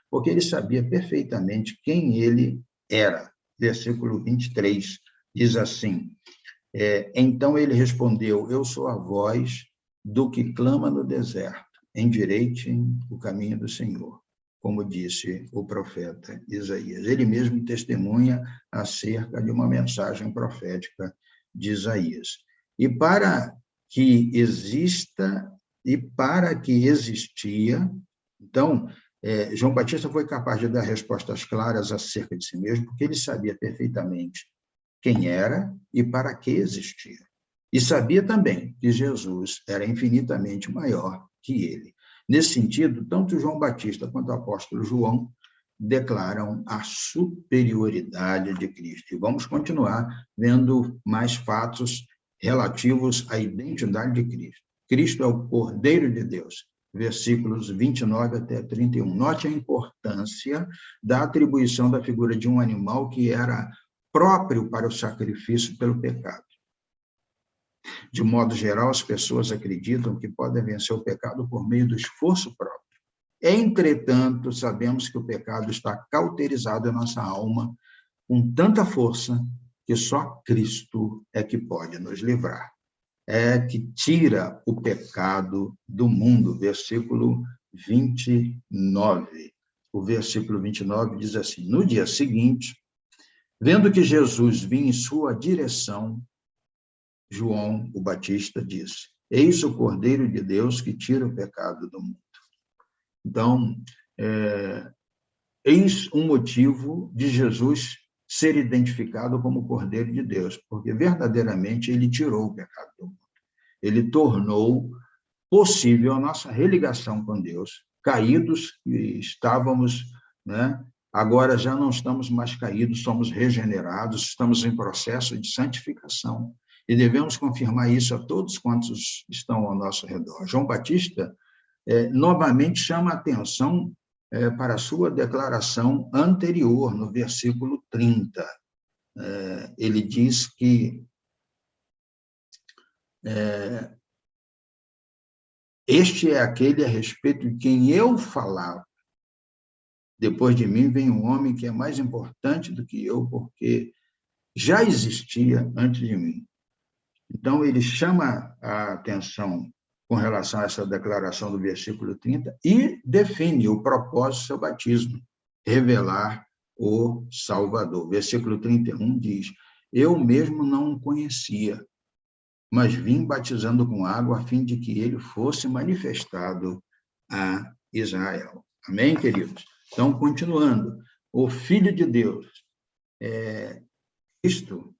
porque ele sabia perfeitamente quem ele era. Versículo 23 diz assim: então ele respondeu: eu sou a voz do que clama no deserto, endireitem o caminho do Senhor, como disse o profeta Isaías. Ele mesmo testemunha acerca de uma mensagem profética de Isaías. E para que existia, então, João Batista foi capaz de dar respostas claras acerca de si mesmo, porque ele sabia perfeitamente quem era e para que existia. E sabia também que Jesus era infinitamente maior que ele. Nesse sentido, tanto João Batista quanto o apóstolo João declaram a superioridade de Cristo. E vamos continuar vendo mais fatos relativos à identidade de Cristo. Cristo é o Cordeiro de Deus, versículos 29 até 31. Note a importância da atribuição da figura de um animal que era próprio para o sacrifício pelo pecado. De modo geral, as pessoas acreditam que podem vencer o pecado por meio do esforço próprio. Entretanto, sabemos que o pecado está cauterizado em nossa alma com tanta força que só Cristo é que pode nos livrar. É que tira o pecado do mundo. Versículo 29. O versículo 29 diz assim: no dia seguinte, vendo que Jesus vinha em sua direção, João, o Batista, disse: eis o Cordeiro de Deus que tira o pecado do mundo. Então, eis um motivo de Jesus ser identificado como Cordeiro de Deus, porque verdadeiramente ele tirou o pecado do mundo. Ele tornou possível a nossa religação com Deus. Caídos que estávamos, né? Agora já não estamos mais caídos, somos regenerados, estamos em processo de santificação. E devemos confirmar isso a todos quantos estão ao nosso redor. João Batista novamente chama a atenção para a sua declaração anterior, no versículo 30. Ele diz que este é aquele a respeito de quem eu falava. Depois de mim vem um homem que é mais importante do que eu, porque já existia antes de mim. Então, ele chama a atenção com relação a essa declaração do versículo 30 e define o propósito do seu batismo, revelar o Salvador. Versículo 31 diz: eu mesmo não o conhecia, mas vim batizando com água a fim de que ele fosse manifestado a Israel. Amém, queridos? Então, continuando, o Filho de Deus, Cristo,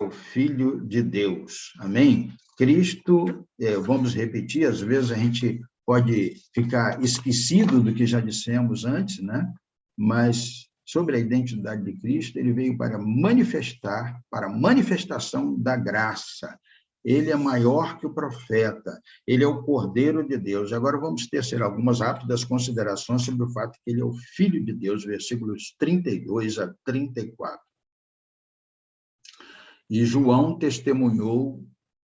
o Filho de Deus, amém? Cristo, vamos repetir, às vezes a gente pode ficar esquecido do que já dissemos antes, né? Mas sobre a identidade de Cristo, ele veio para manifestar, para a manifestação da graça. Ele é maior que o profeta, ele é o Cordeiro de Deus. Agora vamos tecer algumas rápidas considerações sobre o fato que ele é o Filho de Deus, versículos 32 a 34. E João testemunhou,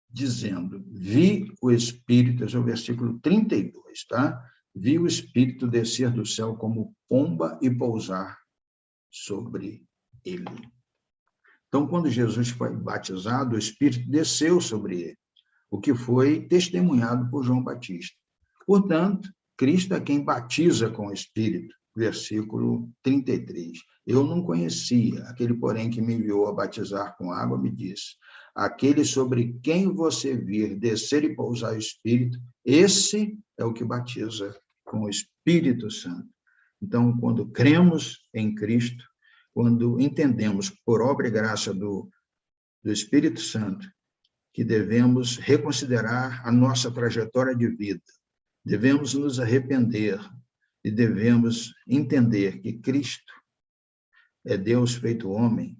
dizendo: vi o Espírito, esse é o versículo 32, tá? vi o Espírito descer do céu como pomba e pousar sobre ele. Então, quando Jesus foi batizado, o Espírito desceu sobre ele, o que foi testemunhado por João Batista. Portanto, Cristo é quem batiza com o Espírito, versículo 33. Eu não conhecia, aquele, porém, que me enviou a batizar com água, me disse, aquele sobre quem você vir descer e pousar o Espírito, esse é o que batiza com o Espírito Santo. Então, quando cremos em Cristo, quando entendemos, por obra e graça do Espírito Santo, que devemos reconsiderar a nossa trajetória de vida, devemos nos arrepender e devemos entender que Cristo é Deus feito homem,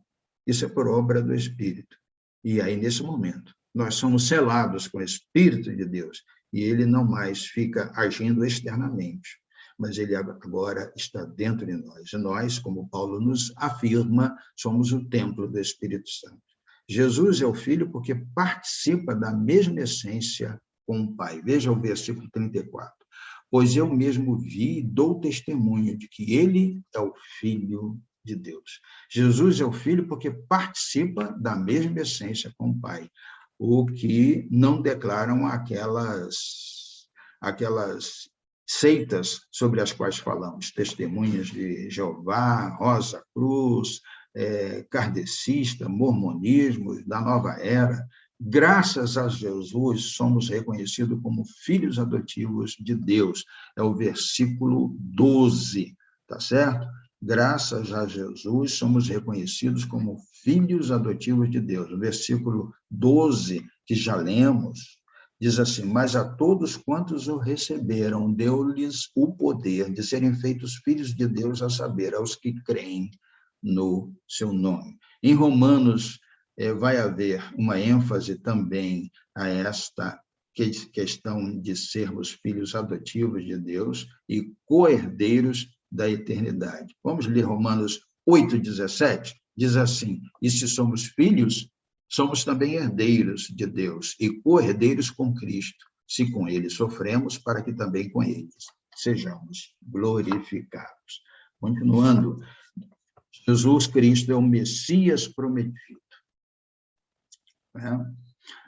isso é por obra do Espírito. E aí, nesse momento, nós somos selados com o Espírito de Deus, e ele não mais fica agindo externamente, mas ele agora está dentro de nós. E nós, como Paulo nos afirma, somos o templo do Espírito Santo. Jesus é o Filho porque participa da mesma essência com o Pai. Veja o versículo 34. Pois eu mesmo vi e dou testemunho de que ele é o Filho de Deus. Jesus é o Filho porque participa da mesma essência com o Pai, o que não declaram aquelas seitas sobre as quais falamos, Testemunhas de Jeová, Rosa Cruz, kardecista, mormonismo, da nova era. Graças a Jesus, somos reconhecidos como filhos adotivos de Deus. É o versículo 12, tá certo? Graças a Jesus, somos reconhecidos como filhos adotivos de Deus. O versículo 12, que já lemos, diz assim, mas a todos quantos o receberam, deu-lhes o poder de serem feitos filhos de Deus, a saber, aos que creem no seu nome. Em Romanos, vai haver uma ênfase também a esta questão de sermos filhos adotivos de Deus e co-herdeiros da eternidade. Vamos ler Romanos 8:17? Diz assim, e se somos filhos, somos também herdeiros de Deus e co-herdeiros com Cristo, se com ele sofremos, para que também com ele sejamos glorificados. Continuando, Jesus Cristo é o Messias prometido.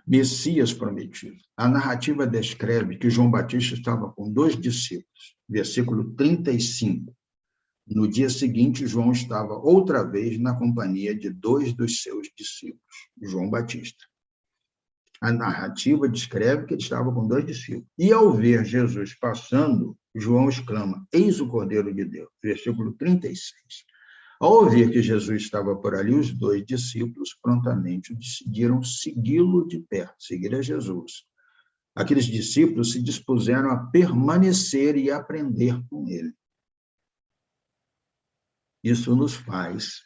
Messias prometido. A narrativa descreve que João Batista estava com 2 discípulos, versículo 35. No dia seguinte, João estava outra vez na companhia de 2 dos seus discípulos, João Batista. A narrativa descreve que ele estava com 2 discípulos. E ao ver Jesus passando, João exclama, eis o Cordeiro de Deus, versículo 36. Ao ouvir que Jesus estava por ali, os 2 discípulos prontamente decidiram segui-lo de perto, seguir a Jesus. Aqueles discípulos se dispuseram a permanecer e aprender com ele. Isso nos faz,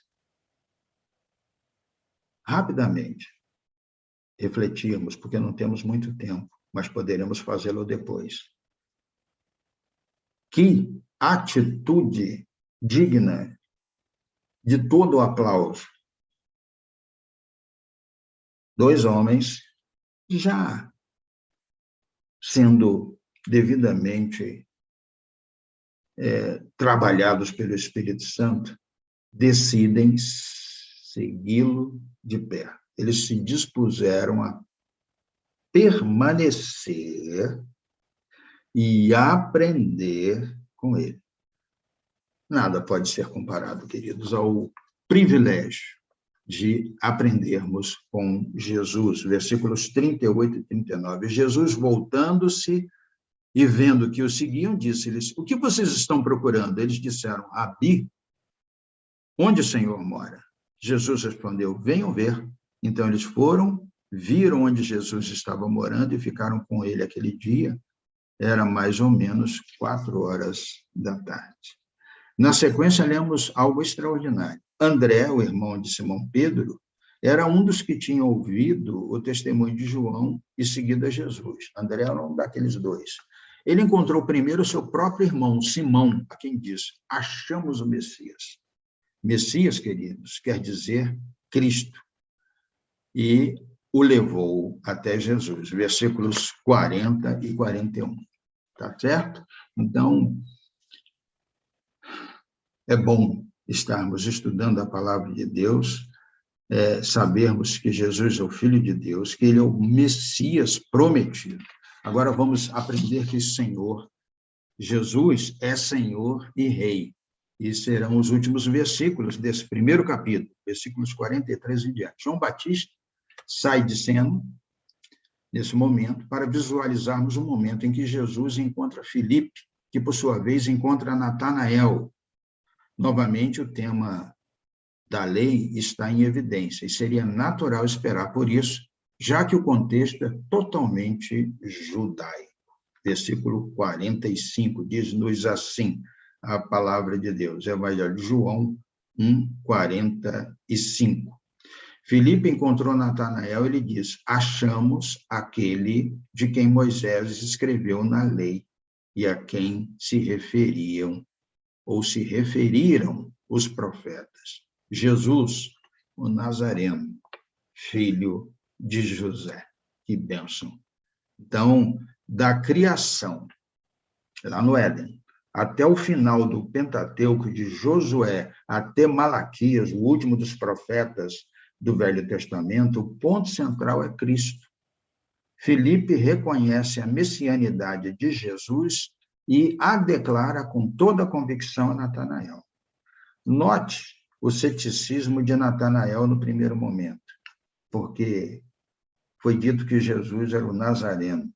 rapidamente, refletirmos, porque não temos muito tempo, mas poderemos fazê-lo depois. Que atitude digna de todo o aplauso. 2 homens já sendo devidamente trabalhados pelo Espírito Santo, decidem segui-lo de perto. Eles se dispuseram a permanecer e aprender com ele. Nada pode ser comparado, queridos, ao privilégio de aprendermos com Jesus. Versículos 38 e 39. Jesus, voltando-se e vendo que o seguiam, disse-lhes, o que vocês estão procurando? Eles disseram, Rabi, onde o Senhor mora? Jesus respondeu, venham ver. Então eles foram, viram onde Jesus estava morando e ficaram com ele aquele dia. Era mais ou menos 4h. Na sequência, lemos algo extraordinário. André, o irmão de Simão Pedro, era um dos que tinha ouvido o testemunho de João e seguido a Jesus. André era um daqueles 2. Ele encontrou primeiro o seu próprio irmão, Simão, a quem disse, achamos o Messias. Messias, queridos, quer dizer Cristo. E o levou até Jesus. Versículos 40 e 41. tá certo? Então, é bom estarmos estudando a palavra de Deus, sabermos que Jesus é o Filho de Deus, que ele é o Messias prometido. Agora vamos aprender que Senhor, Jesus é Senhor e Rei. E serão os últimos versículos desse primeiro capítulo, versículos 43 em diante. João Batista sai de cena, nesse momento, para visualizarmos o momento em que Jesus encontra Filipe, que, por sua vez, encontra Natanael. Novamente, o tema da lei está em evidência, e seria natural esperar por isso, já que o contexto é totalmente judaico. Versículo 45 diz-nos assim, a palavra de Deus, Evangelho de João 1:45. Filipe encontrou Natanael e lhe disse: achamos aquele de quem Moisés escreveu na lei e a quem se referiam ou se referiram os profetas. Jesus, o Nazareno, filho de José. Que bênção! Então, da criação, lá no Éden, até o final do Pentateuco, de Josué até Malaquias, o último dos profetas do Velho Testamento, o ponto central é Cristo. Filipe reconhece a messianidade de Jesus e a declara com toda a convicção a Natanael. Note o ceticismo de Natanael no primeiro momento, porque foi dito que Jesus era o Nazareno.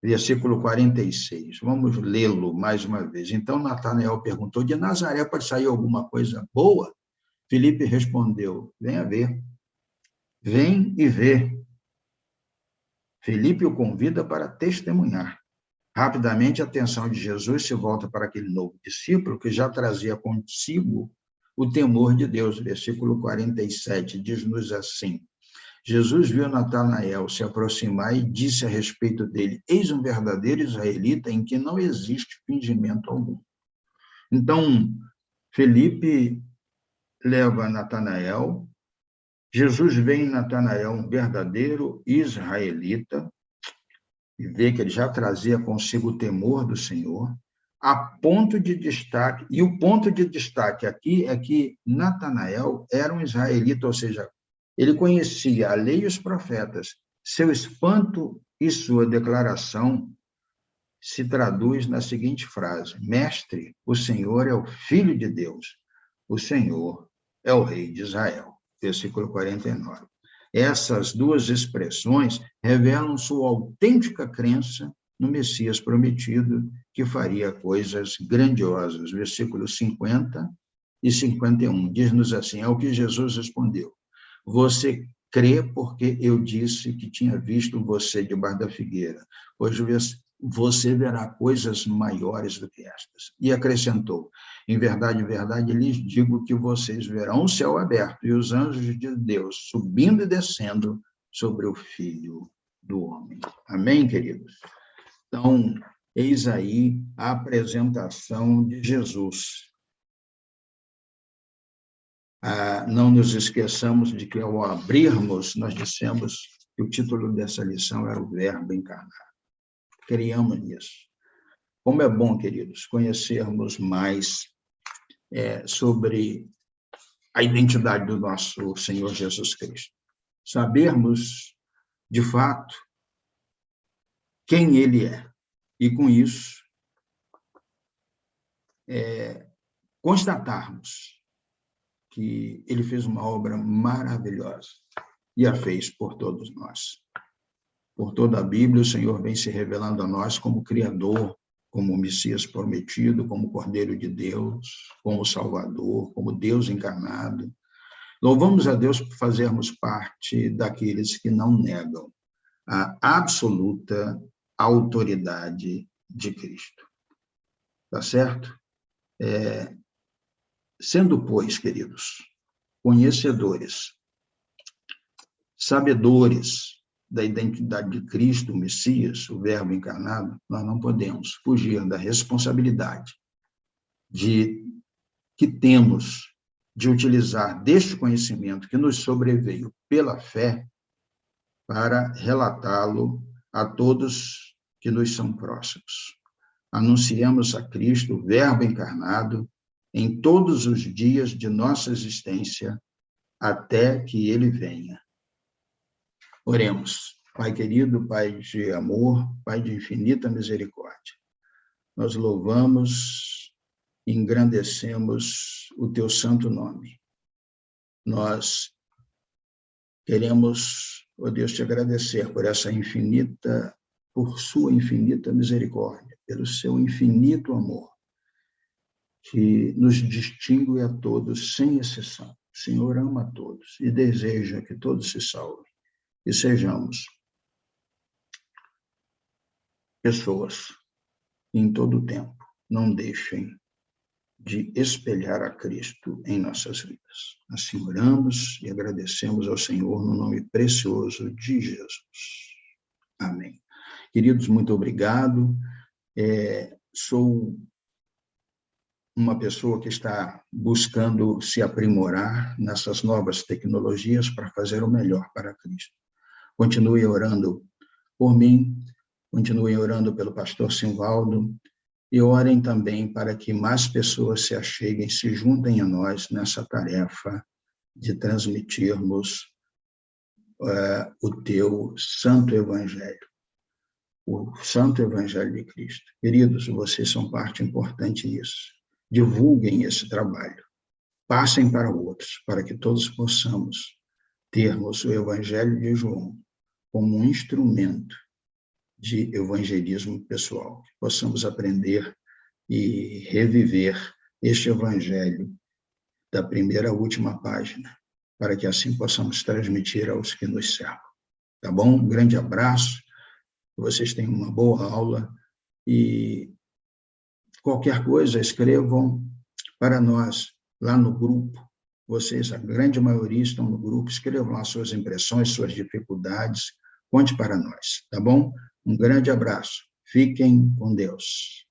Versículo 46, vamos lê-lo mais uma vez. Então, Natanael perguntou, de Nazaré pode sair alguma coisa boa? Filipe respondeu, venha ver. Vem e vê. Filipe o convida para testemunhar. Rapidamente, a atenção de Jesus se volta para aquele novo discípulo que já trazia consigo o temor de Deus. Versículo 47 diz-nos assim, Jesus viu Natanael se aproximar e disse a respeito dele, eis um verdadeiro israelita em que não existe fingimento algum. Então, Filipe leva Natanael, Jesus vê em Natanael um verdadeiro israelita, e vê que ele já trazia consigo o temor do Senhor, a ponto de destaque, e o ponto de destaque aqui é que Natanael era um israelita, ou seja, ele conhecia a lei e os profetas. Seu espanto e sua declaração se traduz na seguinte frase, mestre, o Senhor é o Filho de Deus, o Senhor é o Rei de Israel. Versículo 49. Essas duas expressões revelam sua autêntica crença no Messias prometido, que faria coisas grandiosas. Versículos 50 e 51. Diz-nos assim, é o que Jesus respondeu. Você crê porque eu disse que tinha visto você debaixo da figueira. Hoje você verá coisas maiores do que estas. E acrescentou, em verdade, lhes digo que vocês verão o céu aberto e os anjos de Deus subindo e descendo sobre o Filho do Homem. Amém, queridos? Então, eis aí a apresentação de Jesus. Não nos esqueçamos de que, ao abrirmos, nós dissemos que o título dessa lição era o Verbo encarnado. Criamos nisso. Como é bom, queridos, conhecermos mais sobre a identidade do nosso Senhor Jesus Cristo. Sabermos, de fato, quem Ele é. E, com isso, constatarmos que Ele fez uma obra maravilhosa e a fez por todos nós. Por toda a Bíblia, o Senhor vem se revelando a nós como Criador, como o Messias prometido, como Cordeiro de Deus, como Salvador, como Deus encarnado. Louvamos a Deus por fazermos parte daqueles que não negam a absoluta autoridade de Cristo. Tá certo? Sendo, pois, queridos, conhecedores, sabedores da identidade de Cristo, o Messias, o Verbo encarnado, nós não podemos fugir da responsabilidade que temos de utilizar deste conhecimento que nos sobreveio pela fé para relatá-lo a todos que nos são próximos. anunciemos a Cristo, o Verbo encarnado, em todos os dias de nossa existência, até que ele venha. Oremos. Pai querido, Pai de amor, Pai de infinita misericórdia, nós louvamos e engrandecemos o teu santo nome. Nós queremos, ó Deus, te agradecer por sua infinita misericórdia, pelo seu infinito amor, que nos distingue a todos sem exceção. O Senhor ama a todos e deseja que todos se salvem e sejamos pessoas que em todo o tempo não deixem de espelhar a Cristo em nossas vidas. Assim oramos e agradecemos ao Senhor no nome precioso de Jesus. Amém. Queridos, muito obrigado. Sou uma pessoa que está buscando se aprimorar nessas novas tecnologias para fazer o melhor para Cristo. Continue orando por mim, continue orando pelo pastor Simvaldo, e orem também para que mais pessoas se acheguem, se juntem a nós nessa tarefa de transmitirmos o teu santo evangelho, o santo evangelho de Cristo. Queridos, vocês são parte importante nisso. Divulguem esse trabalho, passem para outros, para que todos possamos termos o evangelho de João como um instrumento de evangelismo pessoal, que possamos aprender e reviver este evangelho da primeira à última página, para que assim possamos transmitir aos que nos cercam. Tá bom? Um grande abraço, que vocês tenham uma boa aula e qualquer coisa escrevam para nós lá no grupo. Vocês, a grande maioria, estão no grupo, escrevam lá suas impressões, suas dificuldades, conte para nós, tá bom? Um grande abraço. Fiquem com Deus.